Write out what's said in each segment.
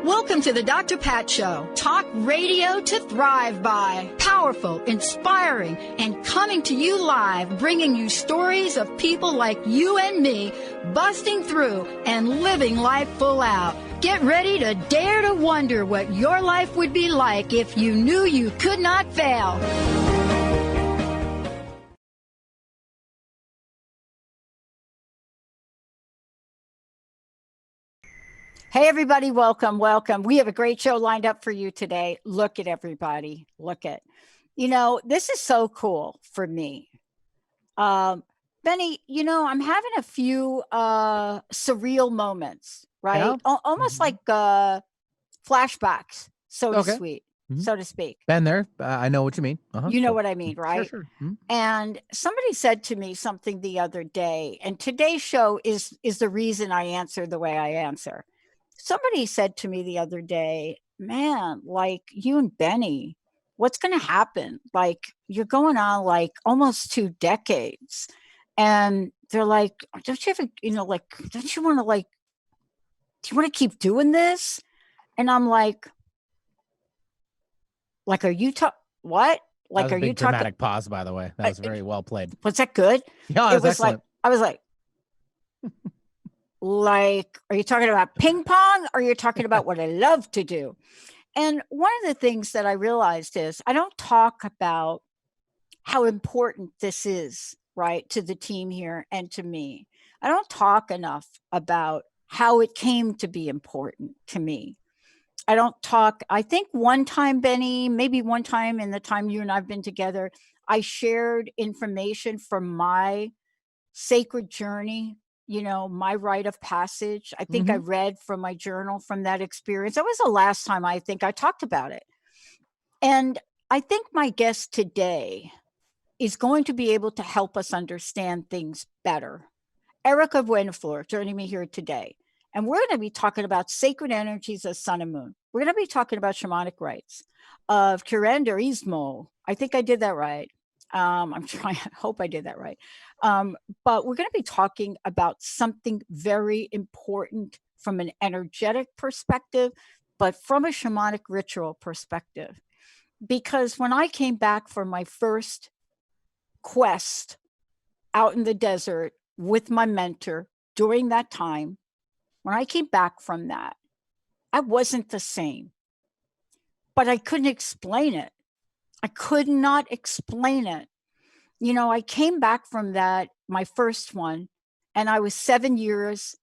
Welcome to the Dr. Pat Show. Talk radio to thrive by. Powerful, inspiring, and coming to you live, bringing you stories of people like you and me, busting through and living life full out. Get ready to dare to wonder what your life would be like if you knew you could not fail. Hey, everybody. Welcome. Welcome. We have a great show lined up for you today. Look at everybody. Look at, this is so cool for me. Benny, I'm having a few surreal moments, right? Yeah. Almost like flashbacks, so to speak. Been there. I know what you mean. You know what I mean, right? Sure. Mm-hmm. And somebody said to me something the other day, and today's show is the reason I answer the way I answer. Somebody said to me the other day, man, like you and Benny, what's going to happen? Like you're going on like almost 2 decades. And they're like, don't you ever, don't you want to do you want to keep doing this? And I'm like, are you what? Like, are you talking? Dramatic pause, by the way. That was very well played. Was that good? Yeah, it was excellent. I was like, are you talking about ping pong or you're talking about what I love to do? And one of the things that I realized is I don't talk about how important this is, right, to the team here and to me. I don't talk enough about how it came to be important to me. I think one time, Benny, maybe one time in the time you and I've been together, I shared information from my sacred journey, my rite of passage. I think I read from my journal from that experience. That was the last time I think I talked about it. And I think my guest today is going to be able to help us understand things better. Erika Buenaflor joining me here today. And we're going to be talking about sacred energies of sun and moon. We're going to be talking about shamanic rites of curanderismo. I think I did that right. I'm trying, I hope I did that right. But we're going to be talking about something very important from an energetic perspective, but from a shamanic ritual perspective. Because when I came back from my first quest out in the desert with my mentor during that time, when I came back from that, I wasn't the same, but I couldn't explain it. I could not explain it. I came back from that, my first one, and I was 7 years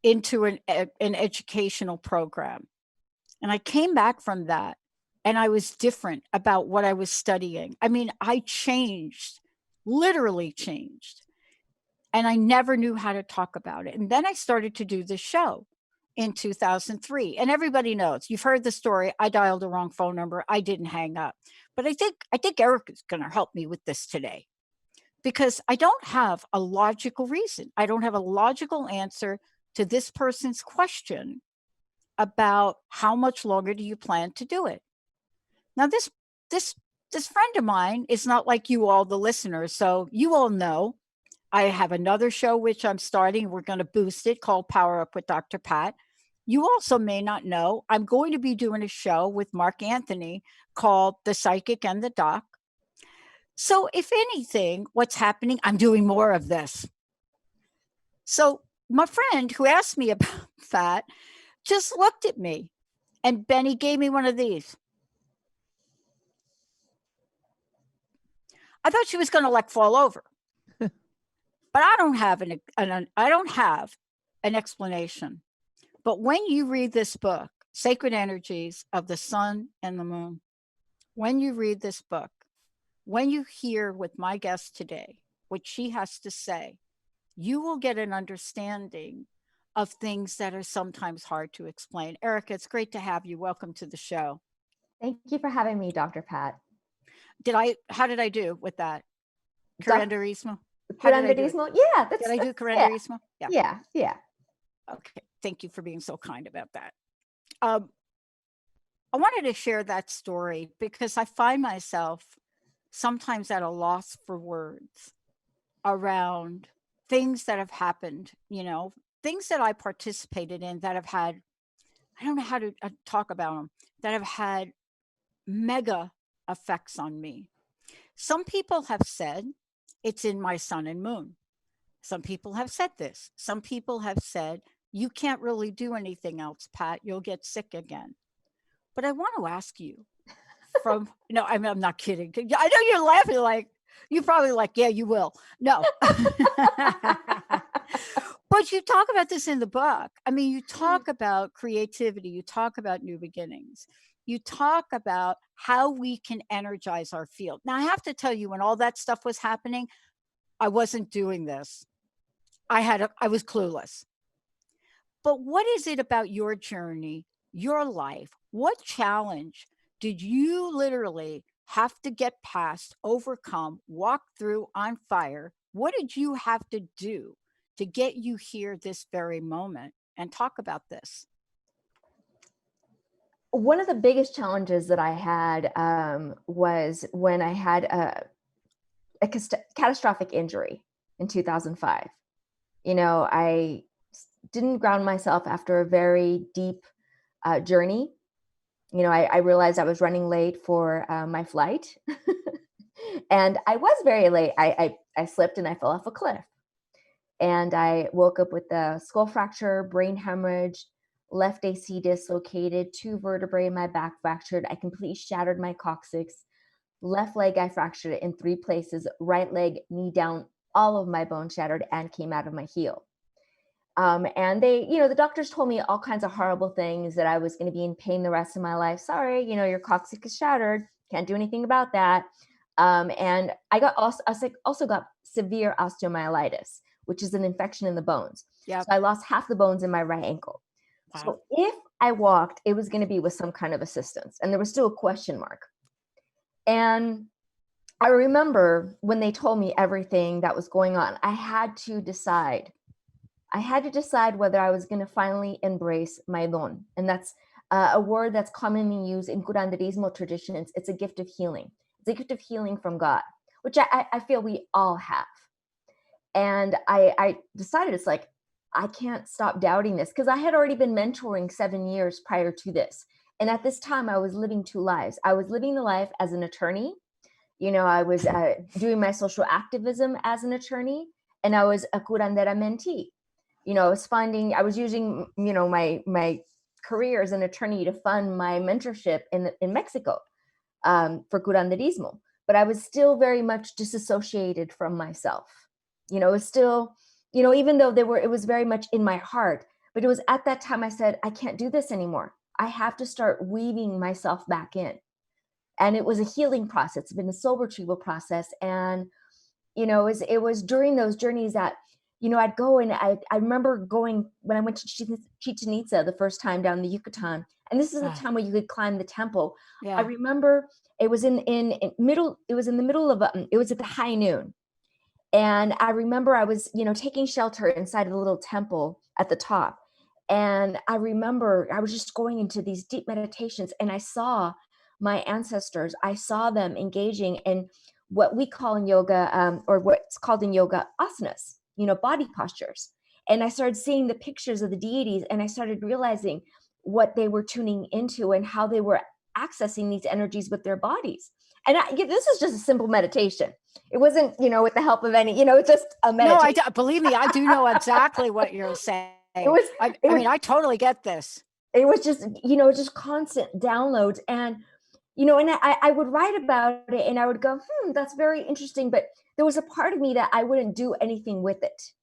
into an educational program. And I came back from that, and I was different about what I was studying. I mean, I changed, literally changed. And I never knew how to talk about it. And then I started to do this show in 2003. And everybody knows, you've heard the story. I dialed the wrong phone number. I didn't hang up. But I think Erika's going to help me with this today, because I don't have a logical reason. I don't have a logical answer to this person's question about how much longer do you plan to do it. Now, this friend of mine is not like you all, the listeners. So you all know I have another show which I'm starting. We're going to boost it, called Power Up with Dr. Pat. You also may not know, I'm going to be doing a show with Mark Anthony called The Psychic and the Doc. So if anything, what's happening, I'm doing more of this. So my friend who asked me about that just looked at me, and Benny gave me one of these. I thought she was going to fall over. But I don't have an explanation. But when you read this book, Sacred Energies of the Sun and the Moon, when you read this book, when you hear with my guest today, what she has to say, you will get an understanding of things that are sometimes hard to explain. Erika, it's great to have you. Welcome to the show. Thank you for having me, Dr. Pat. How did I do with that? Curanderismo? Curanderismo? Yeah. Did I do curanderismo? Yeah. Yeah. Okay. Thank you for being so kind about that. I wanted to share that story because I find myself sometimes at a loss for words around things that have happened, things that I participated in that have had, I don't know how to talk about them, that have had mega effects on me. Some people have said it's in my sun and moon. Some people have said this. Some people have said, you can't really do anything else, Pat. You'll get sick again. But I want to ask you no, I'm not kidding. I know you're laughing like, you're probably like, yeah, you will. No. But you talk about this in the book. I mean, you talk about creativity. You talk about new beginnings. You talk about how we can energize our field. Now, I have to tell you, when all that stuff was happening, I wasn't doing this. I was clueless. But what is it about your journey, your life? What challenge did you literally have to get past, overcome, walk through on fire? What did you have to do to get you here this very moment? And talk about this. One of the biggest challenges that I had was when I had a catastrophic injury in 2005. I didn't ground myself after a very deep journey. I realized I was running late for my flight. And I was very late. I slipped and I fell off a cliff. And I woke up with a skull fracture, brain hemorrhage, left AC dislocated, 2 vertebrae in my back fractured. I completely shattered my coccyx. Left leg, I fractured it in 3 places. Right leg, knee down, all of my bones shattered and came out of my heel. And they, the doctors told me all kinds of horrible things, that I was going to be in pain the rest of my life. Sorry, your coccyx is shattered. Can't do anything about that. And I also got severe osteomyelitis, which is an infection in the bones. Yeah. So I lost half the bones in my right ankle. Wow. So if I walked, it was going to be with some kind of assistance. And there was still a question mark. And I remember when they told me everything that was going on, I had to decide whether I was going to finally embrace my don. And that's a word that's commonly used in Curanderismo traditions. It's a gift of healing. It's a gift of healing from God, which I feel we all have. And I decided, it's like, I can't stop doubting this, because I had already been mentoring 7 years prior to this. And at this time, I was living 2 lives. I was living the life as an attorney. I was doing my social activism as an attorney, and I was a curandera mentee. I was using, my career as an attorney to fund my mentorship in Mexico for curanderismo. But I was still very much disassociated from myself. It was still, even though it was very much in my heart, but it was at that time I said, I can't do this anymore. I have to start weaving myself back in. And it was a healing process. It's been a soul retrieval process. And, it was during those journeys that, I'd go, and I remember going when I went to Chichen Itza the first time down the Yucatan. And this is the time where you could climb the temple. Yeah. I remember it was it was at the high noon. And I remember I was, taking shelter inside of the little temple at the top. And I remember I was just going into these deep meditations, and I saw my ancestors. I saw them engaging in what we call in yoga, or what's called in yoga, asanas, body postures. And I started seeing the pictures of the deities, and I started realizing what they were tuning into and how they were accessing these energies with their bodies. And this is just a simple meditation. It wasn't, with the help of any, it's just a meditation. No, believe me, I do know exactly what you're saying. I totally get this. It was just, just constant downloads. And, and I would write about it, and I would go, that's very interesting. But there was a part of me that I wouldn't do anything with it.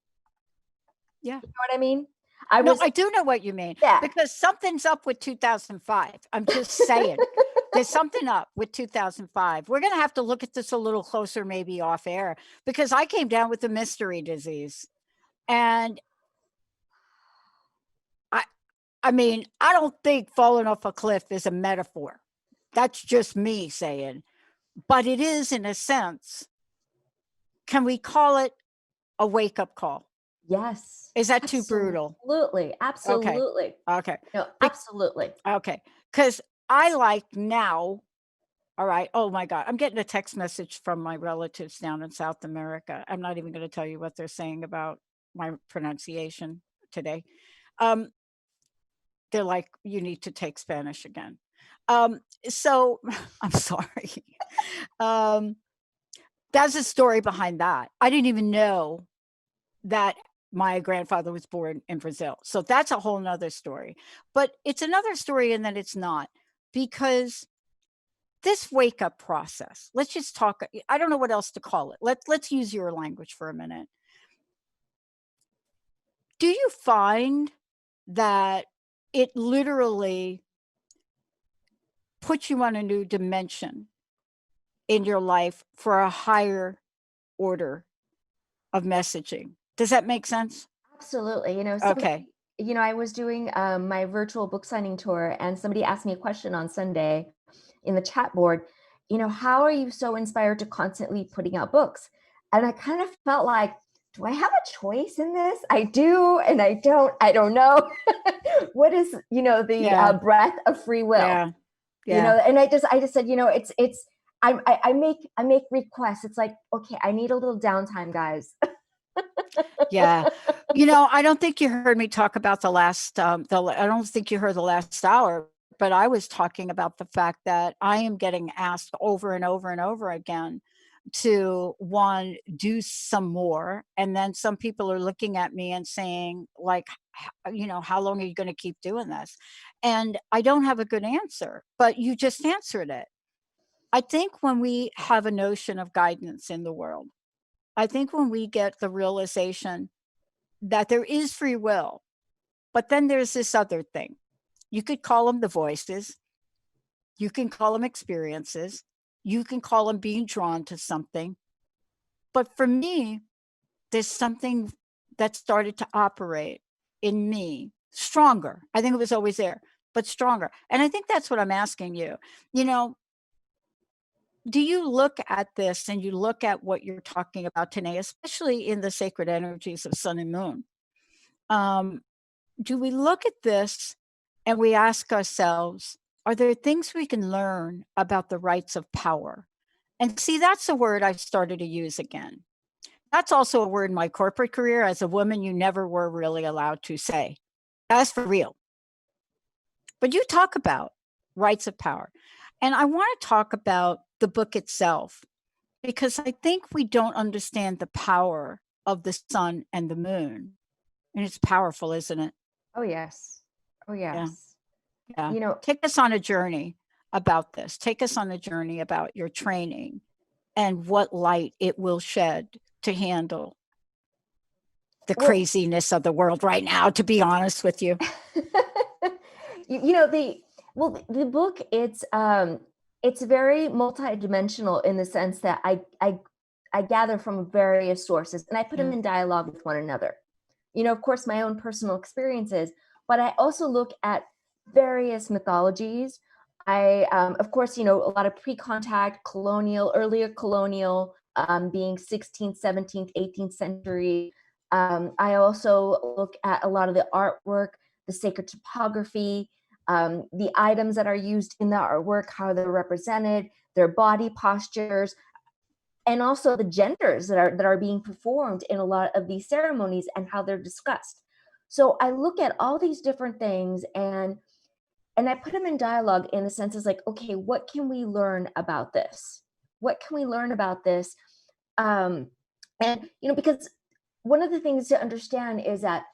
Yeah. You know what I mean? I do know what you mean. Yeah. Because something's up with 2005. I'm just saying. There's something up with 2005. We're going to have to look at this a little closer, maybe off air, because I came down with the mystery disease. And I don't think falling off a cliff is a metaphor. That's just me saying. But it is, in a sense. Can we call it a wake-up call? Yes. Is that too brutal? Absolutely. Absolutely. Okay. No, absolutely. Okay. Because I like now, all right, oh my God, I'm getting a text message from my relatives down in South America. I'm not even going to tell you what they're saying about my pronunciation today. They're like, you need to take Spanish again. So I'm sorry. That's a story behind that. I didn't even know that my grandfather was born in Brazil. So that's a whole nother story. But it's another story in that it's not, because this wake up process, let's just talk. I don't know what else to call it. Let's use your language for a minute. Do you find that it literally puts you on a new dimension in your life for a higher order of messaging? Does that make sense? Absolutely. Okay. I was doing my virtual book signing tour, and somebody asked me a question on Sunday in the chat board, how are you so inspired to constantly putting out books? And I kind of felt like, do I have a choice in this? I do, and I don't know. What is, the breath of free will? Yeah. And I just said, it's, I make requests. It's like, okay, I need a little downtime, guys. Yeah. I don't think you heard me talk about the last, I don't think you heard the last hour, but I was talking about the fact that I am getting asked over and over and over again to do some more. And then some people are looking at me and saying, like, how long are you going to keep doing this? And I don't have a good answer, but you just answered it. I think when we have a notion of guidance in the world, I think when we get the realization that there is free will, but then there's this other thing. You could call them the voices. You can call them experiences. You can call them being drawn to something. But for me, there's something that started to operate in me stronger. I think it was always there, but stronger. And I think that's what I'm asking you. Do you look at this and you look at what you're talking about today, especially in the sacred energies of sun and moon? Do we look at this and we ask ourselves, are there things we can learn about the rites of power? And see, that's a word I started to use again. That's also a word in my corporate career. As a woman, you never were really allowed to say. That's for real. But you talk about rites of power. And I want to talk about the book itself, because I think we don't understand the power of the sun and the moon. And it's powerful, isn't it? Oh, yes. Oh, yes. Yeah. Take us on a journey about this. Take us on a journey about your training and what light it will shed to handle the craziness of the world right now, to be honest with you. The book, it's very multidimensional in the sense that I gather from various sources and I put them in dialogue with one another. Of course, my own personal experiences, but I also look at various mythologies. Of course, a lot of pre-contact, colonial, earlier colonial, being 16th, 17th, 18th century. I also look at a lot of the artwork, the sacred topography, the items that are used in the artwork, how they're represented, their body postures, and also the genders that are being performed in a lot of these ceremonies and how they're discussed. So I look at all these different things and I put them in dialogue in the sense is like, okay, what can we learn about this? What can we learn about this? And, because one of the things to understand is that,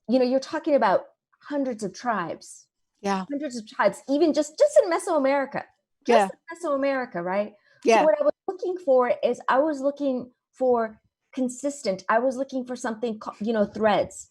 you're talking about hundreds of tribes. Yeah. Hundreds of tribes, even just in Mesoamerica. In Mesoamerica, right? Yeah. So what I was looking for is I was looking for consistent. I was looking for something, threads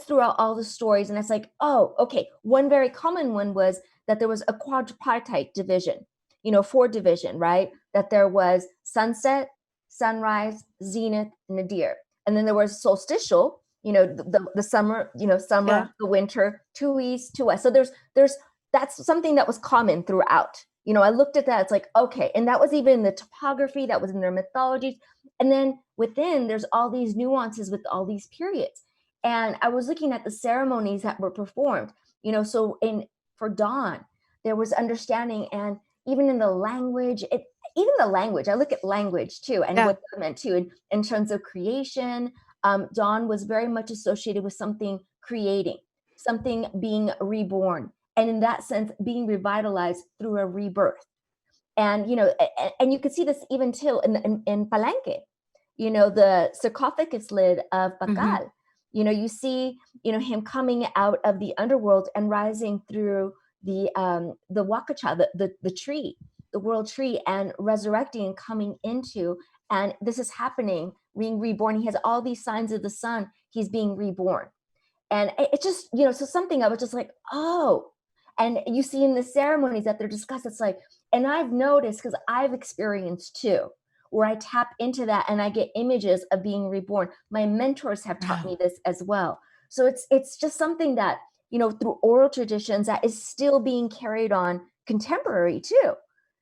throughout all the stories. And it's like, oh, okay. One very common one was that there was a quadripartite division, 4 division, right? That there was sunset, sunrise, zenith, nadir. And then there was solstitial, the summer, the winter, 2 east, 2 west. So that's something that was common throughout. I looked at that, it's like, okay. And that was even in the topography, that was in their mythologies. And then within, there's all these nuances with all these periods. And I was looking at the ceremonies that were performed, so for dawn, there was understanding. And even in the language, I look at language too, and what that meant too, in terms of creation. Dawn was very much associated with something creating, something being reborn, and in that sense, being revitalized through a rebirth. And, you know, and you can see this even too in Palenque, you know, the sarcophagus lid of Baccili. You know, you see, you know, him coming out of the underworld and rising through the Wakacha, the tree, the world tree, and resurrecting and coming into, and this is happening, being reborn. He has all these signs of the sun. He's being reborn. And it just, you know, so something I was just like, oh, and you see in the ceremonies that they're discussed, it's like, and I've noticed, because I've experienced too, where I tap into that and I get images of being reborn. My mentors have taught me this as well. So it's just something that, you know, through oral traditions that is still being carried on contemporary too.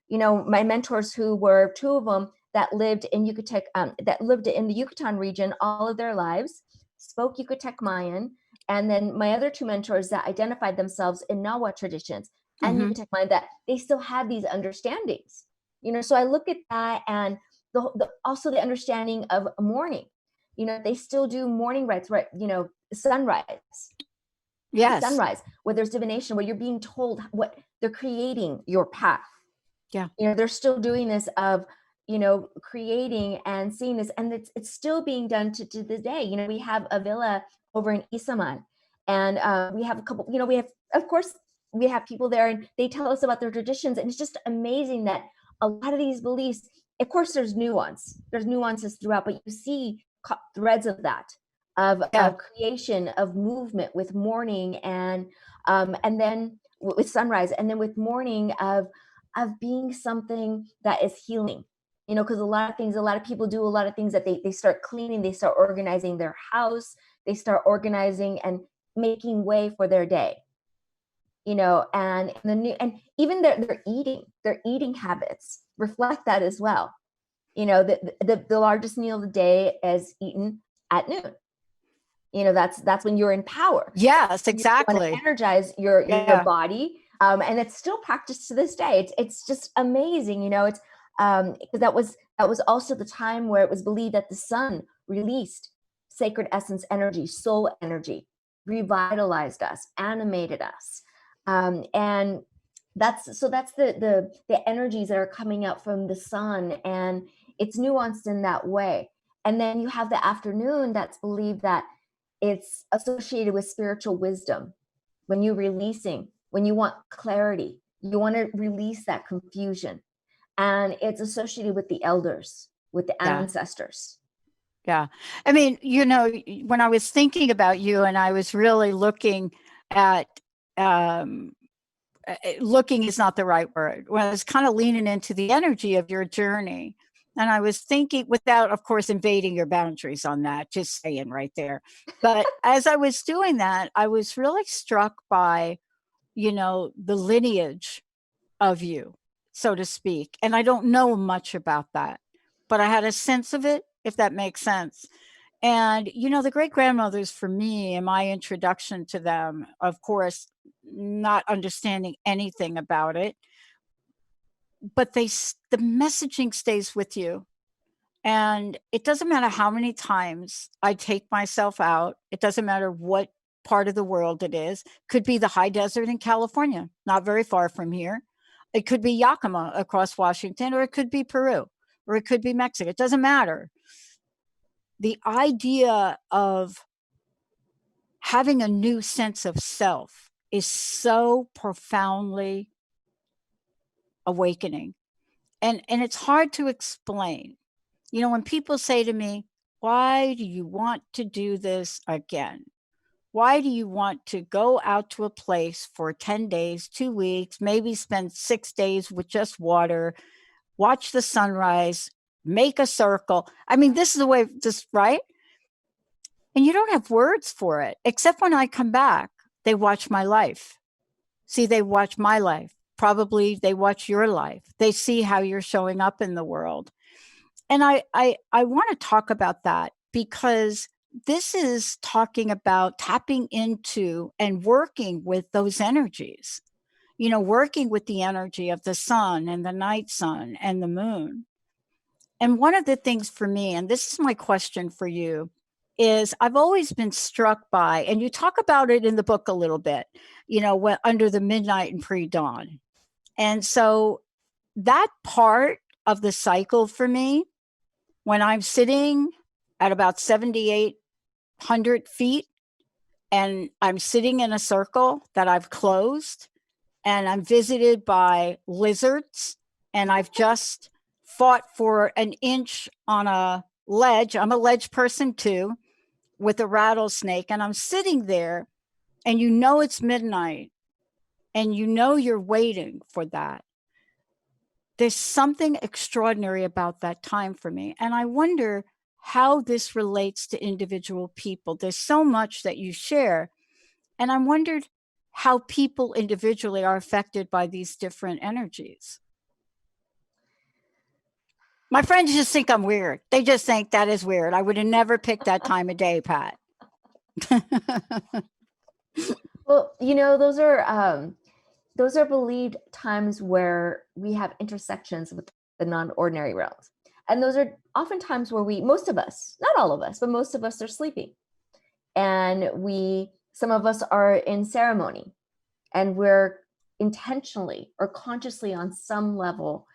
You know, my mentors, who were two of them that lived in Yucatec, that lived in the Yucatan region all of their lives, spoke Yucatec Mayan. And then my other two mentors that identified themselves in Nahuatl traditions and Yucatec Mayan, that they still had these understandings. You know, so I look at that, and also the understanding of mourning. You know, they still do morning rites, right? You know, sunrise. Yes. Sunrise, where there's divination, where you're being told what they're creating your path. Yeah. You know, they're still doing this of, you know, creating and seeing this, and it's still being done to this day. You know, we have a villa over in Isaman, and we have a couple, you know, we have, of course, we have people there, and they tell us about their traditions, and it's just amazing that a lot of these beliefs, of course, there's nuances throughout, but you see threads of that, of creation, of movement with morning, and then with sunrise, and then with morning of being something that is healing. You know, because a lot of people do a lot of things that they start cleaning, they start organizing their house, they start organizing and making way for their day. You know, and even their eating habits reflect that as well. You know, the largest meal of the day is eaten at noon. You know, that's when you're in power. Yes, exactly. You want to energize your body, and it's still practiced to this day. It's just amazing. You know, it's because that was also the time where it was believed that the sun released sacred essence energy, soul energy, revitalized us, animated us, and that's the energies that are coming out from the sun, and it's nuanced in that way. And then you have the afternoon that's believed that it's associated with spiritual wisdom. When you want clarity, you want to release that confusion. And it's associated with the elders, with the ancestors. Yeah. I mean, you know, when I was thinking about you, and I was really looking at, looking is not the right word. When I was kind of leaning into the energy of your journey, and I was thinking, without, of course, invading your boundaries on that, just saying right there. But as I was doing that, I was really struck by, you know, the lineage of you, so to speak. And I don't know much about that, but I had a sense of it, if that makes sense. And, you know, the great grandmothers for me, and my introduction to them, of course, not understanding anything about it, but the messaging stays with you. And it doesn't matter how many times I take myself out. It doesn't matter what part of the world it is. Could be the high desert in California, not very far from here. It could be Yakima across Washington, or it could be Peru, or it could be Mexico. It doesn't matter. The idea of having a new sense of self is so profoundly awakening. And it's hard to explain. You know, when people say to me, why do you want to do this again? Why do you want to go out to a place for 10 days, 2 weeks, maybe spend 6 days with just water, watch the sunrise, make a circle? I mean, this is the way, just right? And you don't have words for it, except when I come back, they watch my life. See, they watch my life. Probably they watch your life. They see how you're showing up in the world. And I want to talk about that, because this is talking about tapping into and working with those energies. working with the energy of the sun and the night sun and the moon. And one of the things for me, and this is my question for you, is I've always been struck by, and you talk about it in the book a little bit, when, under the midnight and pre-dawn. And so that part of the cycle for me, when I'm sitting at about 7,800 feet and I'm sitting in a circle that I've closed and I'm visited by lizards and I've just fought for an inch on a ledge. I'm a ledge person too, with a rattlesnake, and I'm sitting there and it's midnight and you're waiting for that. There's something extraordinary about that time for me. And I wonder how this relates to individual people. There's so much that you share. And I wondered how people individually are affected by these different energies. My friends just think I'm weird. They just think that is weird. I would have never picked that time of day, Pat. Well, those are believed times where we have intersections with the non-ordinary realms. And those are often times where most of us, not all of us, but most of us are sleeping. And some of us are in ceremony, and we're intentionally or consciously on some level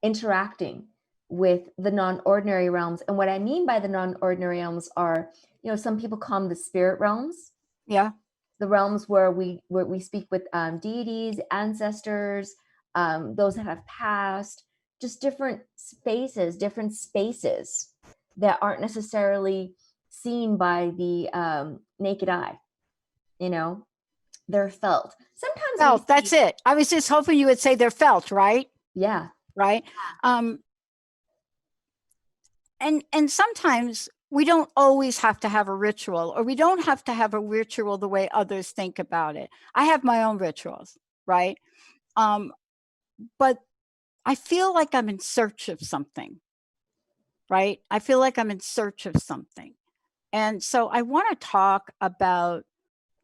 interacting with the non-ordinary realms. And what I mean by the non-ordinary realms are, some people call them the spirit realms. Yeah. The realms where we speak with deities, ancestors, those that have passed, just different spaces that aren't necessarily seen by the naked eye. They're felt. Sometimes felt. That's it. I was just hoping you would say they're felt, right? Yeah. Right. And sometimes we don't always have to have a ritual, or we don't have to have a ritual the way others think about it. I have my own rituals, right? But I feel like I'm in search of something, right? I feel like I'm in search of something. And so I want to talk about,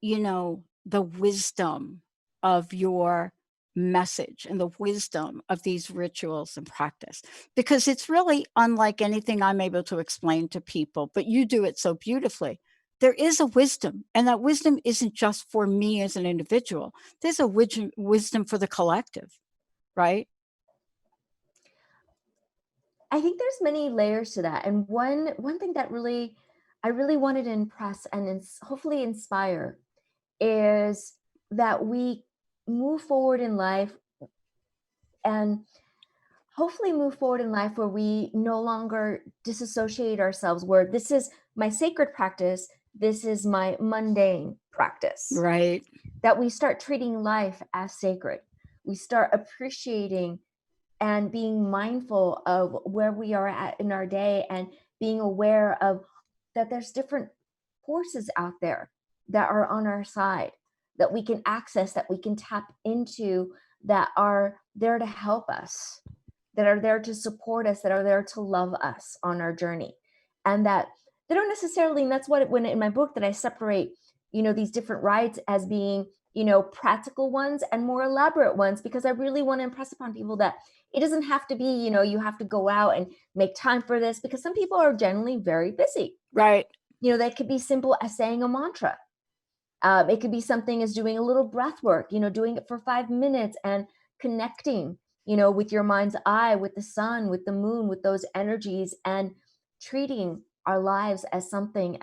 the wisdom of your message and the wisdom of these rituals and practice, because it's really unlike anything I'm able to explain to people, but you do it so beautifully. There is a wisdom, and that wisdom isn't just for me as an individual. There's a wisdom for the collective, right? I think there's many layers to that. And one thing that I really wanted to impress and hopefully inspire is that we move forward in life, and hopefully move forward in life where we no longer disassociate ourselves, where this is my sacred practice, this is my mundane practice. Right. That we start treating life as sacred. We start appreciating and being mindful of where we are at in our day, and being aware of that there's different forces out there that are on our side, that we can access, that we can tap into, that are there to help us, that are there to support us, that are there to love us on our journey. And that they don't necessarily, and that's what, when in my book, that I separate, these different rites as being, practical ones and more elaborate ones, because I really want to impress upon people that it doesn't have to be, you have to go out and make time for this, because some people are generally very busy. Right. That could be simple as saying a mantra. It could be something as doing a little breath work, doing it for 5 minutes and connecting, with your mind's eye, with the sun, with the moon, with those energies, and treating our lives as something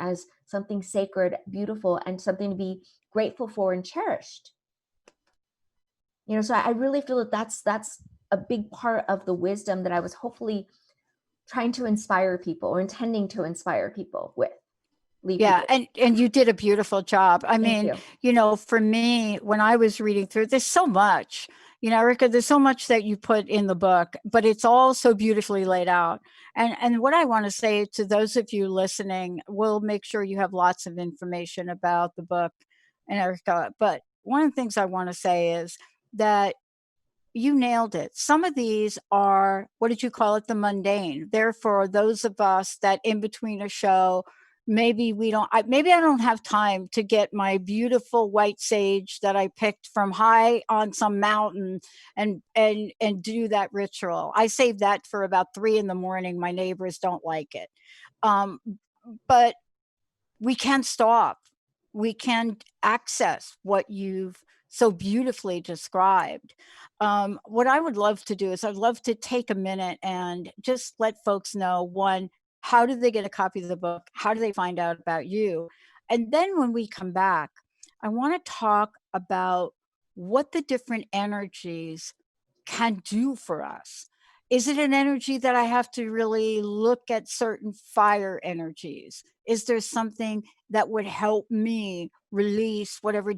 sacred, beautiful, and something to be grateful for and cherished. So I really feel that that's a big part of the wisdom that I was hopefully trying to inspire people, or intending to inspire people with. Yeah. And you did a beautiful job. I mean, for me, when I was reading through, there's so much, Erika, there's so much that you put in the book, but it's all so beautifully laid out. And what I want to say to those of you listening, we'll make sure you have lots of information about the book and Erika. But one of the things I want to say is that you nailed it. Some of these are, what did you call it? The mundane. Therefore, those of us that in between a show, maybe maybe I don't have time to get my beautiful white sage that I picked from high on some mountain and do that ritual. I save that for about 3 in the morning. My neighbors don't like it. But we can stop. We can access what you've so beautifully described. What I would love to do is I'd love to take a minute and just let folks know, one, how do they get a copy of the book? How do they find out about you? And then when we come back, I want to talk about what the different energies can do for us. Is it an energy that I have to really look at certain fire energies? Is there something that would help me release whatever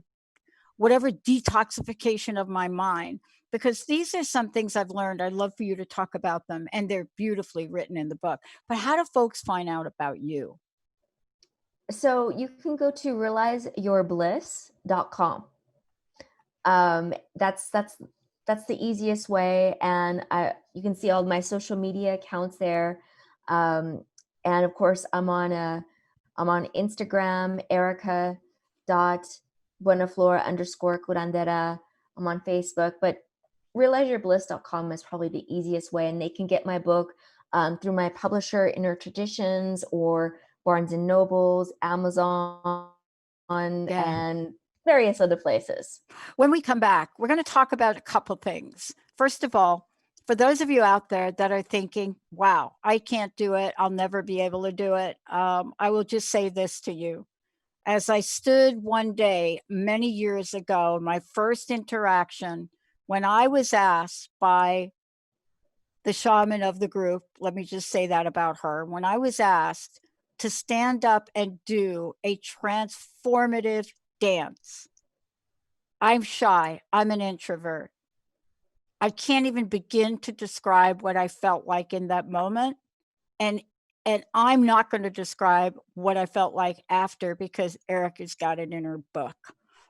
detoxification of my mind? Because these are some things I've learned. I'd love for you to talk about them, and they're beautifully written in the book. But how do folks find out about you? So you can go to realizeyourbliss.com. That's the easiest way, and you can see all my social media accounts there. And of course, I'm on Instagram, Erika.Buenaflor_curandera. I'm on Facebook, but realizeyourbliss.com is probably the easiest way, and they can get my book through my publisher, Inner Traditions, or Barnes and Nobles, Amazon, and various other places. When we come back, we're going to talk about a couple things. First of all, for those of you out there that are thinking, wow, I can't do it, I'll never be able to do it, I will just say this to you. As I stood one day many years ago, my first interaction, when I was asked by the shaman of the group, let me just say that about her, when I was asked to stand up and do a transformative dance. I'm shy. I'm an introvert. I can't even begin to describe what I felt like in that moment. And I'm not going to describe what I felt like after, because Erika's got it in her book.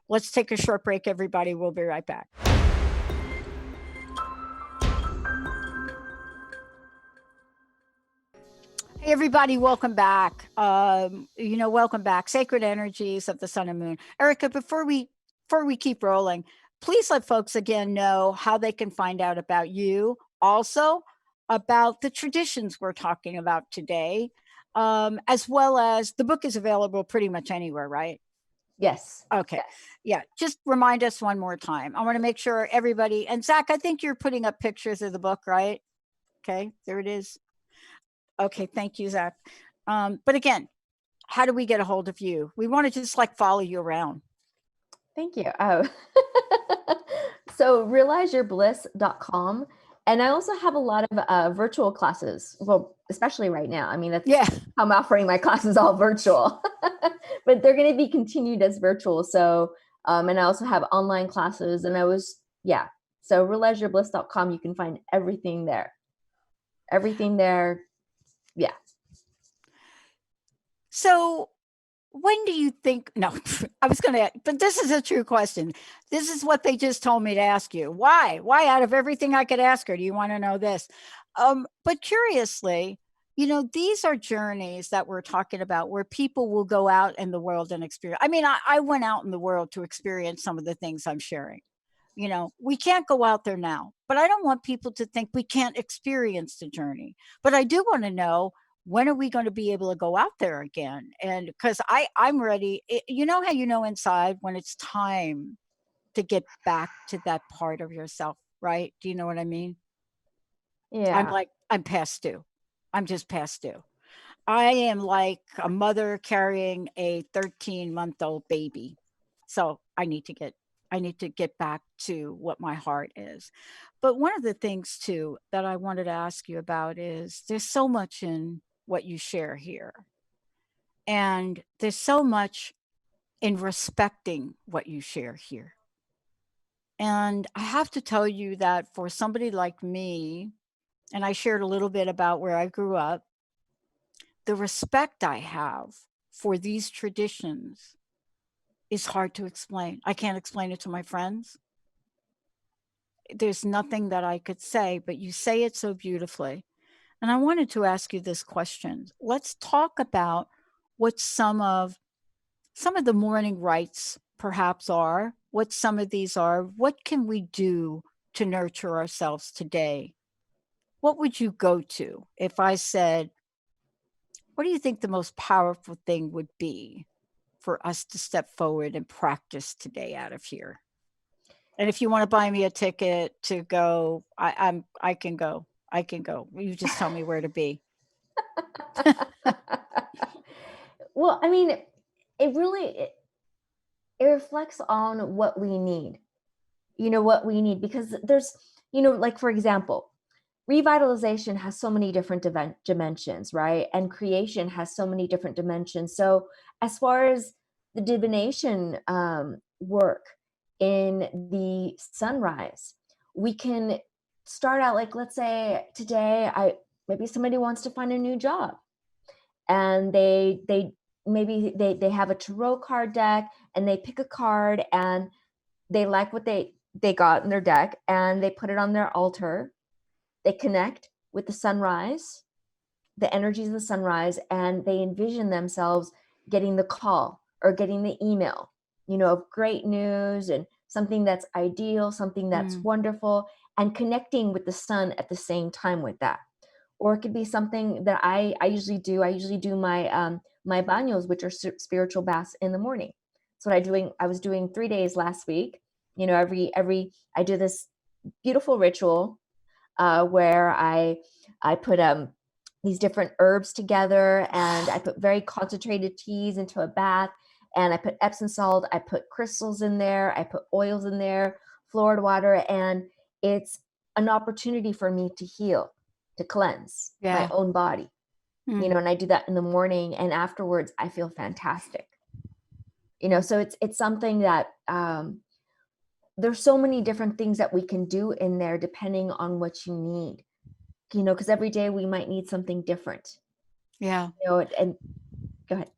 Let's take a short break, everybody. We'll be right back. Hey, everybody, welcome back. Welcome back. Sacred Energies of the Sun and Moon. Erika, before we keep rolling, please let folks again know how they can find out about you, also about the traditions we're talking about today, as well as the book is available pretty much anywhere, right? Yes. Okay. Yes. Yeah. Just remind us one more time. I want to make sure everybody, and Zach, I think you're putting up pictures of the book, right? Okay. There it is. Okay. Thank you, Zach. But again, how do we get a hold of you? We want to just follow you around. Thank you. So realizeyourbliss.com. And I also have a lot of virtual classes. Well, especially right now. I mean, I'm offering my classes all virtual, but they're going to be continued as virtual. So, and I also have online classes, and so realizeyourbliss.com, you can find everything there. Yeah. So when do you think, no, but this is a true question. This is what they just told me to ask you. Why out of everything I could ask her, do you want to know this? But curiously, these are journeys that we're talking about where people will go out in the world and experience. I mean, I went out in the world to experience some of the things I'm sharing. We can't go out there now, but I don't want people to think we can't experience the journey. But I do want to know, when are we going to be able to go out there again? And because I'm ready. You know how inside when it's time to get back to that part of yourself, right? Do you know what I mean? Yeah. I'm past due. I'm just past due. I am like a mother carrying a 13-month-old baby. So I need to get back to what my heart is. But one of the things too that I wanted to ask you about is there's so much in what you share here. And there's so much in respecting what you share here. And I have to tell you that for somebody like me, and I shared a little bit about where I grew up, the respect I have for these traditions is hard to explain. I can't explain it to my friends. There's nothing that I could say, but you say it so beautifully. And I wanted to ask you this question. Let's talk about what some of the morning rites perhaps are, what some of these are. What can we do to nurture ourselves today? What would you go to if I said, what do you think the most powerful thing would be for us to step forward and practice today out of here? And if you want to buy me a ticket to go, I can go. I can go. You just tell me where to be. Well, I mean, it really it reflects on what we need. What we need, because there's, like, for example, revitalization has so many different dimensions, right? And creation has so many different dimensions. So as far as the divination work in the sunrise, we can start out, like, let's say today, maybe somebody wants to find a new job, and they have a tarot card deck, and they pick a card, and they like what they got in their deck, and they put it on their altar. They connect with the sunrise, the energies of the sunrise, and they envision themselves getting the call or getting the email, of great news and something that's ideal, something that's wonderful, and connecting with the sun at the same time with that. Or it could be something that I usually do. I usually do my my baños, which are spiritual baths in the morning. So I was doing 3 days last week. Every I do this beautiful ritual where I put these different herbs together, and I put very concentrated teas into a bath, and I put Epsom salt, I put crystals in there, I put oils in there, fluoride water, and it's an opportunity for me to heal, to cleanse my own body. And I do that in the morning, and afterwards I feel fantastic. So it's something that there's so many different things that we can do in there depending on what you need, because every day we might need something different. Yeah. And go ahead.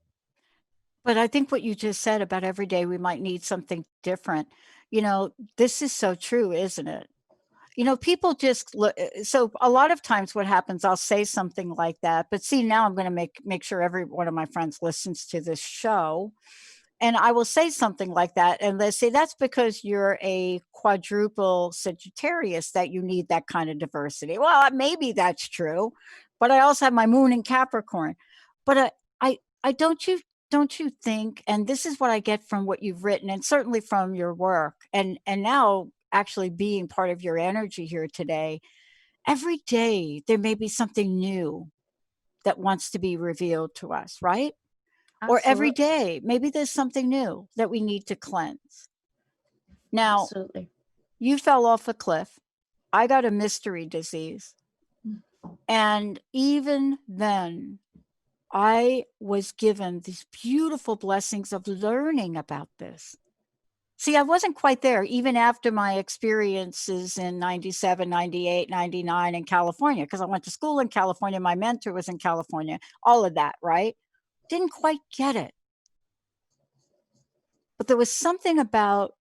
But I think what you just said about every day we might need something different, this is so true, isn't it? People just look. So a lot of times what happens, I'll say something like that, but see, now I'm going to make sure every one of my friends listens to this show. And I will say something like that, and they say, that's because you're a quadruple Sagittarius that you need that kind of diversity. Well, maybe that's true, but I also have my moon in Capricorn. But I don't you think, and this is what I get from what you've written, and certainly from your work, and now actually being part of your energy here today, every day there may be something new that wants to be revealed to us, right? Or every day, maybe there's something new that we need to cleanse. Now, Absolutely. You fell off a cliff. I got a mystery disease. And even then, I was given these beautiful blessings of learning about this. See, I wasn't quite there, even after my experiences in 97, 98, 99 in California, because I went to school in California. My mentor was in California, all of that, right? Didn't quite get it. But there was something about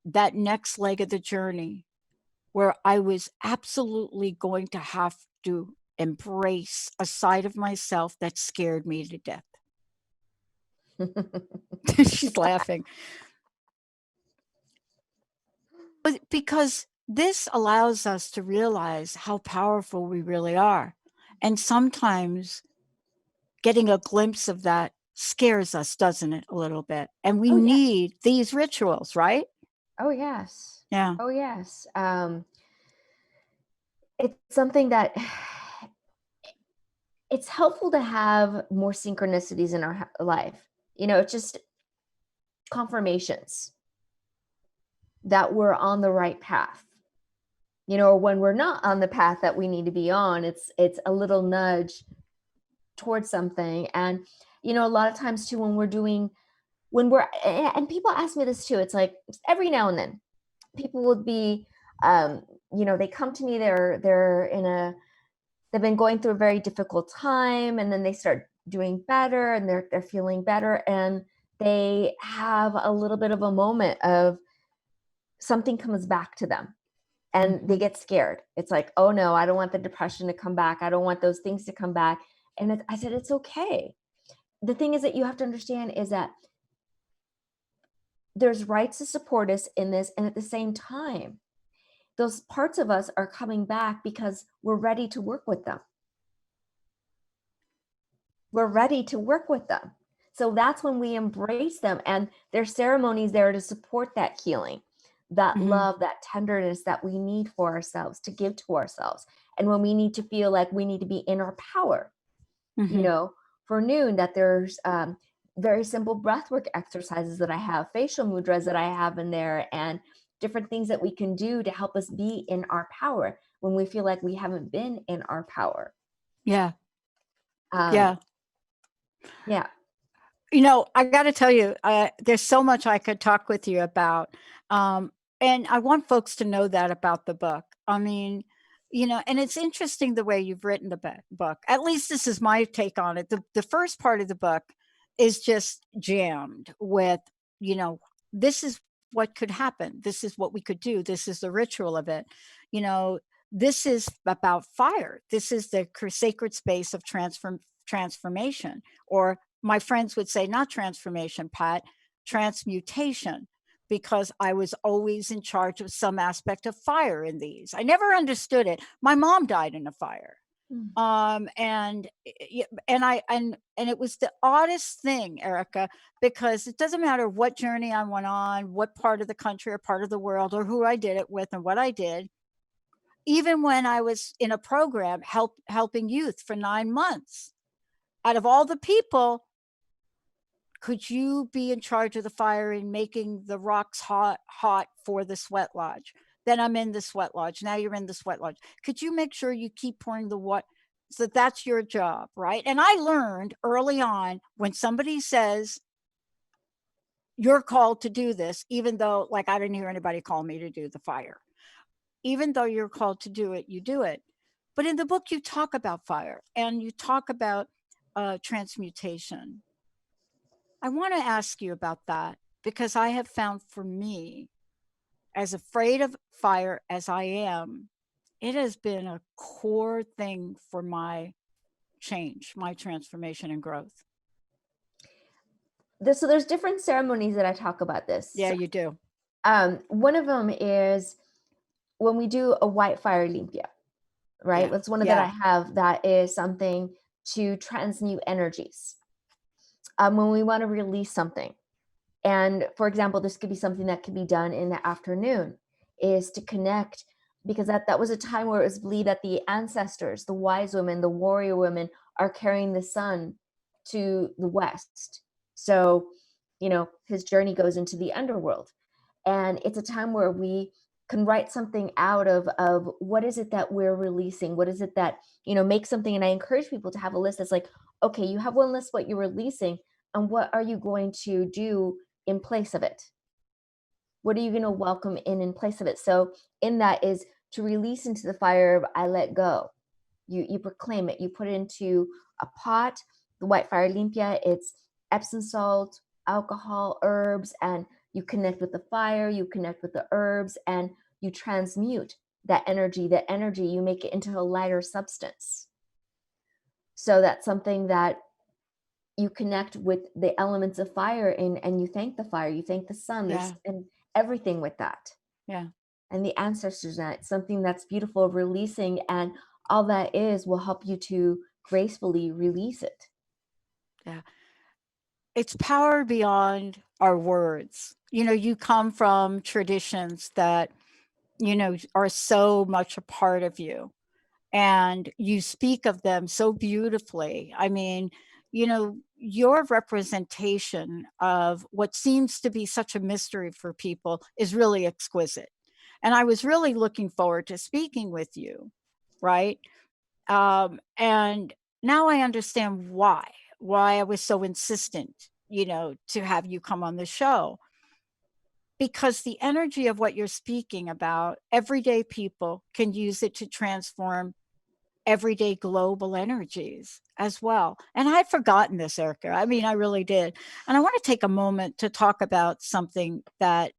that next leg of the journey where I was absolutely going to have to embrace a side of myself that scared me to death. She's laughing. But because this allows us to realize how powerful we really are. And sometimes getting a glimpse of that scares us, doesn't it, a little bit? And we need these rituals, right? Oh, yes. Yeah. Oh, yes. It's something that it's helpful to have more synchronicities in our life. It's just confirmations that we're on the right path. Or when we're not on the path that we need to be on, it's a little nudge towards something. And, a lot of times too, and people ask me this too, it's like every now and then people would be, they come to me, they've been going through a very difficult time, and then they start doing better, and they're feeling better, and they have a little bit of a moment of something comes back to them, and they get scared. It's like, oh no, I don't want the depression to come back. I don't want those things to come back. And I said, it's okay. the thing is that you have to understand is that there's rites to support us in this. And at the same time, those parts of us are coming back because we're ready to work with them. We're ready to work with them. So that's when we embrace them, and there's ceremonies there to support that healing, that love, that tenderness that we need for ourselves, to give to ourselves. And when we need to feel like we need to be in our power, you know, for noon, that there's very simple breathwork exercises that I have, facial mudras that I have in there, and different things that we can do to help us be in our power when we feel like we haven't been in our power. Yeah. Yeah. You know, I got to tell you, there's so much I could talk with you about. And I want folks to know that about the book. I mean, you know, and it's interesting the way you've written the book. At least this is my take on it. The first part of the book is just jammed with, you know, this is what could happen. This is what we could do. This is the ritual of it. You know, this is about fire. This is the sacred space of transformation, or my friends would say, not transformation, Pat, transmutation, because I was always in charge of some aspect of fire in these. I never understood it. My mom died in a fire. And it was the oddest thing, Erika, because it doesn't matter what journey I went on, what part of the country or part of the world, or who I did it with and what I did. Even when I was in a program helping youth for 9 months, out of all the people, could you be in charge of the fire and making the rocks hot for the sweat lodge? Then I'm in the sweat lodge. Now you're in the sweat lodge. Could you make sure you keep pouring the water? So that's your job, right? And I learned early on, when somebody says you're called to do this, even though, like, I didn't hear anybody call me to do the fire. Even though you're called to do it, you do it. But in the book, you talk about fire and you talk about transmutation. I want to ask you about that, because I have found, for me, as afraid of fire as I am, it has been a core thing for my change, my transformation and growth. So there's different ceremonies that I talk about this. Yeah, you do. One of them is when we do a white fire limpia, right? Yeah. That's one of that I have, that is something to transmute energies. When we want to release something. And for example, this could be something that could be done in the afternoon, is to connect, because that was a time where it was believed that the ancestors, the wise women, the warrior women, are carrying the sun to the west. So, you know, his journey goes into the underworld. And it's a time where we can write something out of what is it that we're releasing? What is it that, you know, make something. And I encourage people to have a list that's like, okay, you have one list, what you're releasing, and what are you going to do in place of it? What are you going to welcome in place of it? So in that is to release into the fire of I let go. You proclaim it. You put it into a pot. The white fire limpia, it's Epsom salt, alcohol, herbs, and you connect with the fire, you connect with the herbs, and you transmute that energy. That energy, you make it into a lighter substance. So that's something that you connect with the elements of fire, and you thank the fire, you thank the sun, and everything with that. Yeah. And the ancestors, and it's something that's beautiful, releasing, and all that will help you to gracefully release it. Yeah. It's power beyond our words. You know, you come from traditions that, you know, are so much a part of you, and you speak of them so beautifully. I mean, you know, your representation of what seems to be such a mystery for people is really exquisite. And I was really looking forward to speaking with you, right? And now I understand why I was so insistent, you know, to have you come on the show. Because the energy of what you're speaking about, everyday people can use it to transform everyday global energies as well. And I'd forgotten this, Erika. I mean, I really did. And I want to take a moment to talk about something that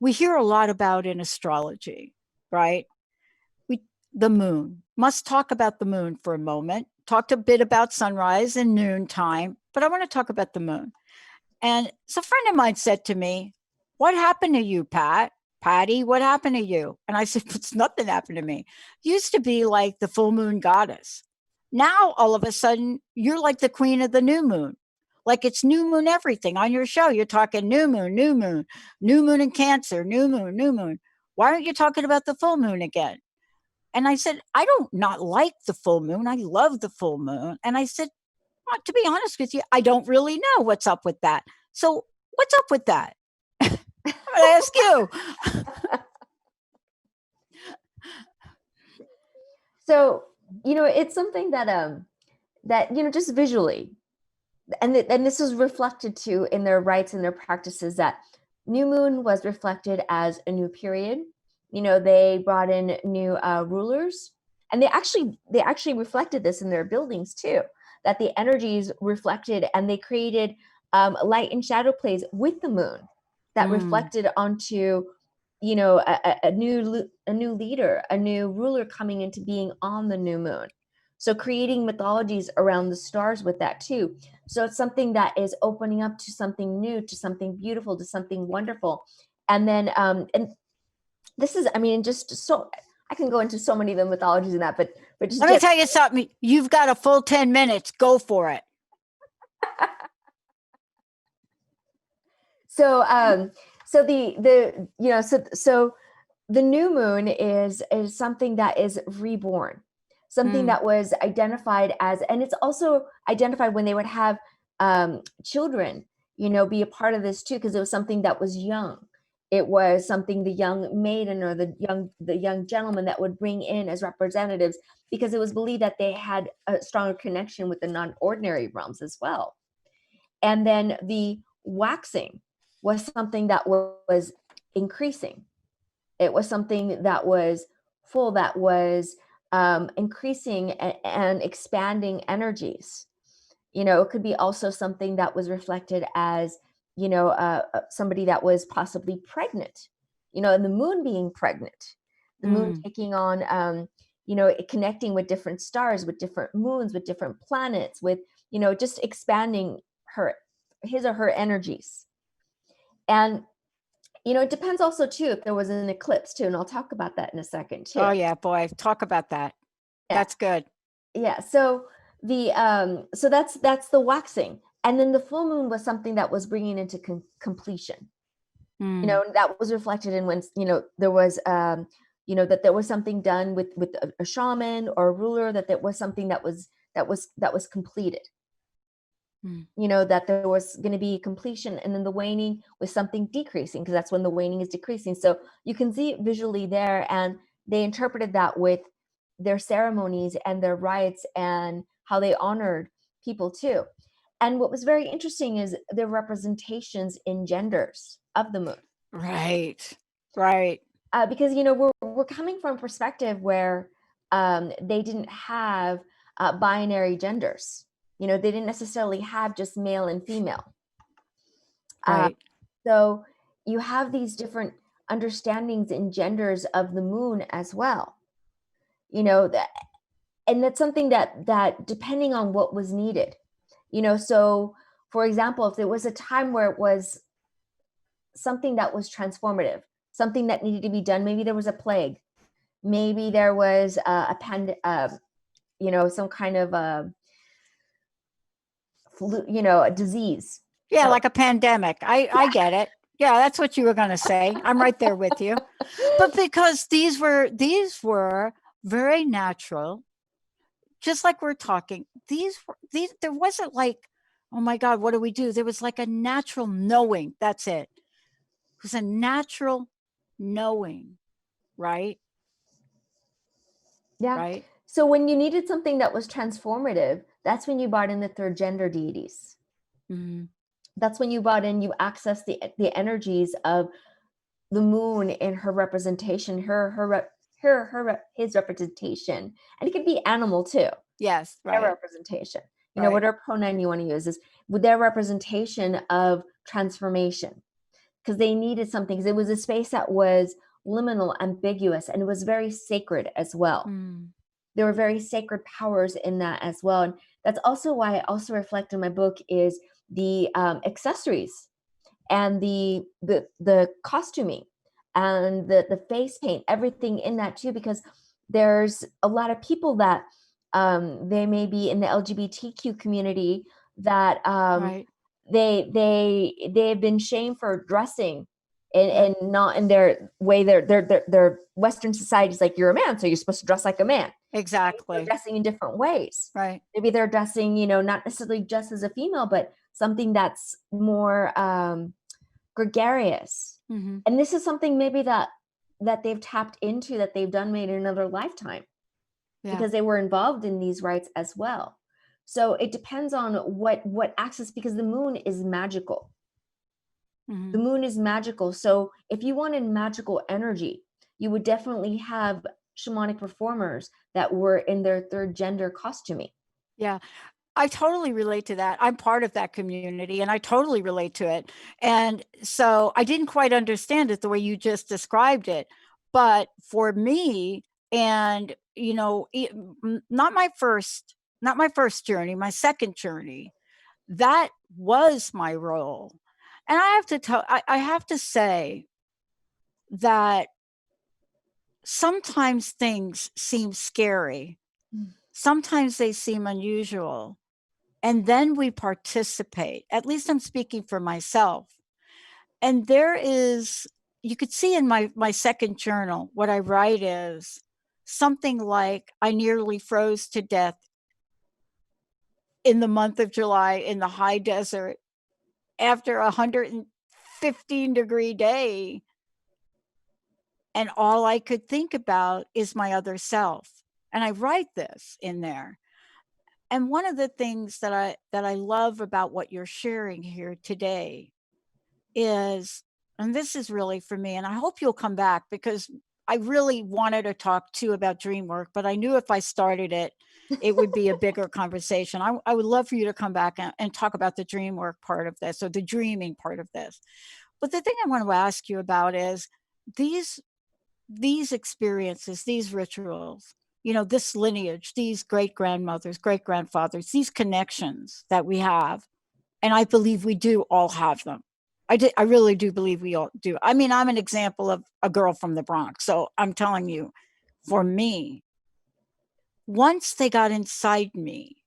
we hear a lot about in astrology, right? The moon. Must talk about the moon for a moment. Talked a bit about sunrise and noontime, but I want to talk about the moon. And so a friend of mine said to me, what happened to you, Patty, what happened to you? And I said, it's nothing happened to me. Used to be like the full moon goddess. Now, all of a sudden, you're like the queen of the new moon. Like it's new moon everything on your show. You're talking new moon, new moon, new moon in Cancer, new moon, new moon. Why aren't you talking about the full moon again? And I said, I don't not like the full moon. I love the full moon. And I said, well, to be honest with you, I don't really know what's up with that. So what's up with that? I'm going to ask you. So, it's something that, just visually, and this was reflected too in their rites and their practices, that new moon was reflected as a new period. They brought in new rulers, and they actually reflected this in their buildings too, that the energies reflected, and they created light and shadow plays with the moon that reflected onto, a new leader, a new ruler coming into being on the new moon. So creating mythologies around the stars with that too. So it's something that is opening up to something new, to something beautiful, to something wonderful. And then, and this is, just so, I can go into so many of the mythologies in that, but just let me tell you something. You've got a full 10 minutes. Go for it. So the new moon is something that is reborn, something that was identified as, and it's also identified when they would have children, be a part of this too, because it was something that was young. It was something the young maiden or the young gentleman that would bring in as representatives, because it was believed that they had a stronger connection with the non-ordinary realms as well. And then the waxing was something that was increasing. It was something that was full, that was increasing and expanding energies. It could be also something that was reflected as, somebody that was possibly pregnant, and the moon being pregnant, the moon taking on, connecting with different stars, with different moons, with different planets, with, just expanding his or her energies. And, it depends also too, if there was an eclipse too. And I'll talk about that in a second too. Oh yeah, boy. Talk about that. Yeah. That's good. Yeah. So so that's the waxing. And then the full moon was something that was bringing into completion. That was reflected in when, there was, that there was something done with a shaman or a ruler, that there was something that was completed. That there was going to be completion, and then the waning was something decreasing, because that's when the waning is decreasing. So you can see it visually there, and they interpreted that with their ceremonies and their rites and how they honored people too. And what was very interesting is the representations in genders of the moon. Right. Because, we're coming from a perspective where they didn't have binary genders. They didn't necessarily have just male and female. Right. So you have these different understandings in genders of the moon as well. That, and that's something that depending on what was needed. So for example, if there was a time where it was something that was transformative, something that needed to be done, maybe there was a plague, maybe there was some kind of a a disease. Yeah, so, like a pandemic. I get it. Yeah, that's what you were going to say. I'm right there with you. But because these were very natural, just like we're talking, these there wasn't like, oh my God, what do we do? There was like a natural knowing. That's it. It was a natural knowing, right? Yeah. Right. So when you needed something that was transformative, that's when you brought in the third gender deities. That's when you you access the energies of the moon in her representation, his representation, and it could be animal too. Yes, right. Their representation, whatever pronoun you want to use, is with their representation of transformation, because they needed something. Because it was a space that was liminal, ambiguous, and it was very sacred as well. there were very sacred powers in that as well. And that's also why I also reflect in my book is the accessories and the costuming and the face paint, everything in that too, because there's a lot of people that they may be in the LGBTQ community that Right. they've been shamed for dressing and not in their way. Their Western society is like, you're a man, so you're supposed to dress like a man. Exactly. They're dressing in different ways. Right. Maybe they're dressing, you know, not necessarily just as a female, but something that's more gregarious. Mm-hmm. And this is something maybe that they've tapped into, that they've done maybe in another lifetime, because they were involved in these rites as well. So it depends on what access, because the moon is magical. Mm-hmm. The moon is magical. So if you wanted magical energy, you would definitely have shamanic performers that were in their third gender costuming. Yeah. I totally relate to that. I'm part of that community and I totally relate to it. And so I didn't quite understand it the way you just described it. But for me, and you know, not my first journey, my second journey, that was my role. And I have to say that sometimes things seem scary. Sometimes they seem unusual. And then we participate. At least I'm speaking for myself. And you could see in my second journal, what I write is something like, I nearly froze to death in the month of July in the high desert after a 115-degree day. And all I could think about is my other self. And I write this in there. And one of the things that I love about what you're sharing here today is, and this is really for me, and I hope you'll come back, because I really wanted to talk too about dream work, but I knew if I started it, it would be a bigger conversation. I would love for you to come back and talk about the dream work part of this, or the dreaming part of this. But the thing I want to ask you about is these experiences, these rituals, you know, this lineage, these great-grandmothers, great-grandfathers, these connections that we have, and I believe we do all have them. I really do believe we all do. I mean, I'm an example of a girl from the Bronx, so I'm telling you, for me, once they got inside me,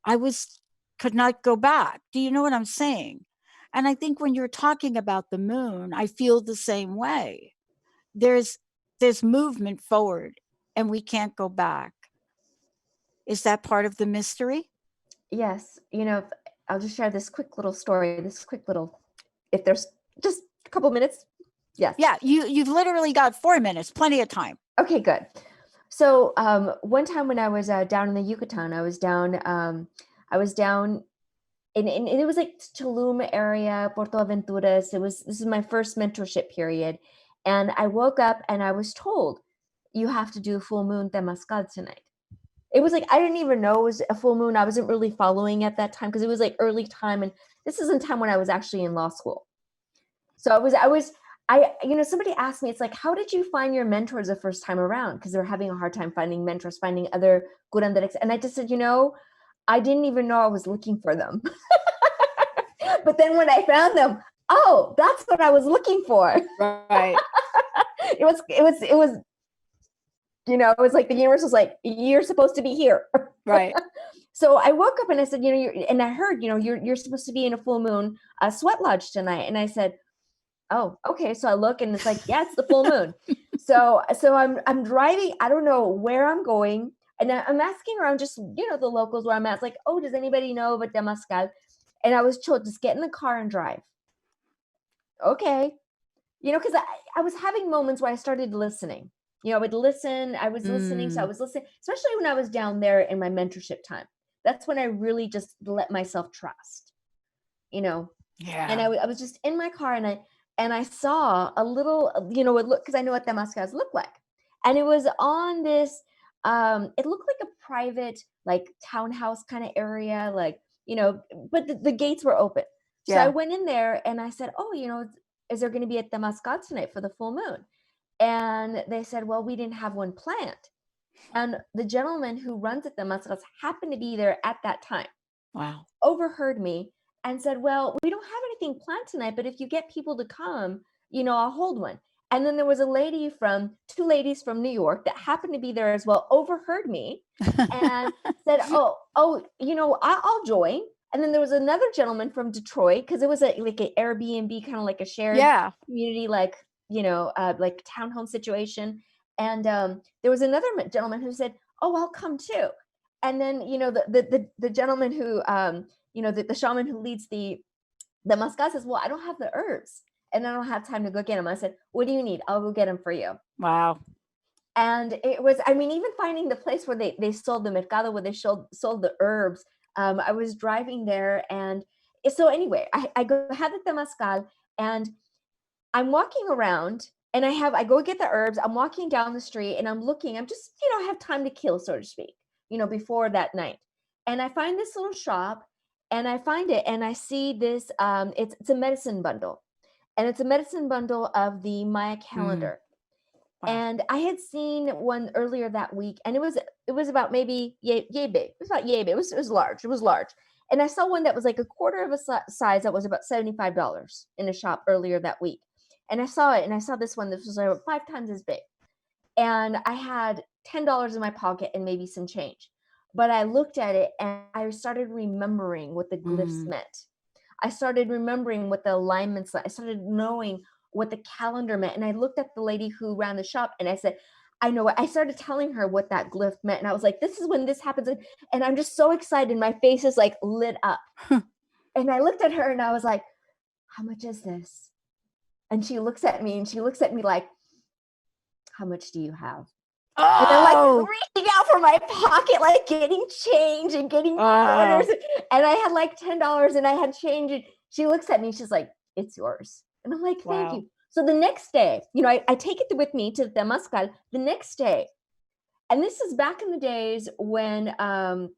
could not go back. Do you know what I'm saying? And I think when you're talking about the moon, I feel the same way. There's movement forward and we can't go back. Is that part of the mystery? Yes. You know, I'll just share this quick little story, if there's just a couple minutes. Yes. Yeah. You've literally got 4 minutes, plenty of time. Okay, good. So one time when I was down in the Yucatan, I was down and it was like Tulum area, Puerto Aventuras. This is my first mentorship period. And I woke up and I was told, you have to do full moon temazcal tonight. It was like, I didn't even know it was a full moon. I wasn't really following at that time because it was like early time. And this isn't time when I was actually in law school. So somebody asked me, it's like, how did you find your mentors the first time around? Because they're having a hard time finding mentors, finding other curanderics. And I just said, I didn't even know I was looking for them. But then when I found them, oh, that's what I was looking for. Right. It was like the universe was like, you're supposed to be here. Right. So I woke up and I said, and I heard, you're supposed to be in a full moon sweat lodge tonight. And I said, oh, okay. So I look and it's like, yeah, it's the full moon. So I'm driving. I don't know where I'm going. And I'm asking around just, the locals where I'm at. It's like, oh, does anybody know about temazcal? And I was told, just get in the car and drive. Okay. Because I was having moments where I started listening. I would listen. I was listening. So I was listening, especially when I was down there in my mentorship time. That's when I really just let myself trust, Yeah. And I was just in my car and I saw a little, it looked, because I know what temazcals look like. And it was on this, it looked like a private, like townhouse kind of area, like, but the gates were open. So I went in there and I said, oh, is there going to be a temazcal tonight for the full moon? And they said, well, we didn't have one planned. And the gentleman who runs at the Mascas happened to be there at that time. Wow. Overheard me and said, well, we don't have anything planned tonight, but if you get people to come, I'll hold one. And then there was two ladies from New York that happened to be there as well, overheard me and said, I'll join. And then there was another gentleman from Detroit, because it was like an Airbnb, kind of like a shared community, like townhome situation. And there was another gentleman who said, oh, I'll come too. And then, the gentleman who, the shaman who leads the mascot says, well, I don't have the herbs and I don't have time to go get them. I said, what do you need? I'll go get them for you. Wow. And it was, even finding the place where they sold the mercado, where they sold the herbs. I was driving there. And so anyway, I go have the temazcal and I'm walking around and I go get the herbs. I'm walking down the street and I'm just, I have time to kill, so to speak, before that night. And I find this little shop and I find it and I see this, it's a medicine bundle, and it's a medicine bundle of the Maya calendar. Wow. And I had seen one earlier that week, and it was about maybe yay big. It was about yay big. It was large. It was large. And I saw one that was like a quarter of a size that was about $75 in a shop earlier that week. And I saw it, and I saw this one that was like 5 times as big. And I had $10 in my pocket and maybe some change. But I looked at it and I started remembering what the glyphs meant. I started remembering what the alignments meant. I started knowing what the calendar meant. And I looked at the lady who ran the shop and I said, I know what. I started telling her what that glyph meant. And I was like, this is when this happens. And I'm just so excited. My face is like lit up. And I looked at her and I was like, how much is this? And she looks at me like, how much do you have? Oh. And I'm like reaching out for my pocket, like getting change and getting quarters. And I had like $10 and I had change. And she looks at me, she's like, it's yours. And I'm like, thank you. So the next day, I take it with me to the Temazcal the next day. And this is back in the days when, now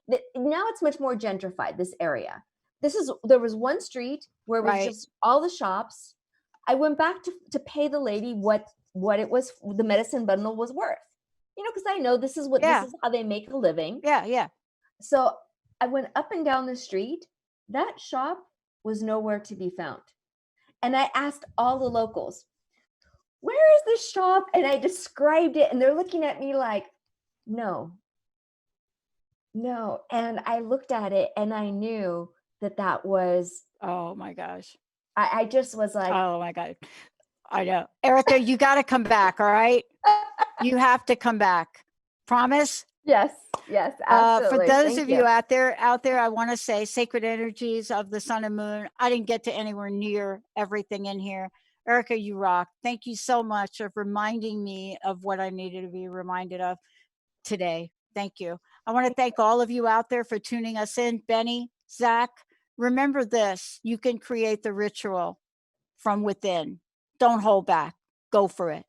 it's much more gentrified, this area. There was one street where it was just all the shops. I went back to pay the lady what it was, the medicine bundle was worth, because I know this is how they make a living. Yeah. So I went up and down the street. That shop was nowhere to be found. And I asked all the locals, where is this shop? And I described it and they're looking at me like, no. And I looked at it and I knew that was, oh my gosh. I just was like, oh my God. I know. Erika, you got to come back. All right. You have to come back. Promise? Yes, absolutely. For those of you out there, I want to say sacred energies of the sun and moon. I didn't get to anywhere near everything in here. Erika, you rock. Thank you so much for reminding me of what I needed to be reminded of today. Thank you. I want to thank all of you out there for tuning us in. Benny, Zach, remember this. You can create the ritual from within. Don't hold back. Go for it.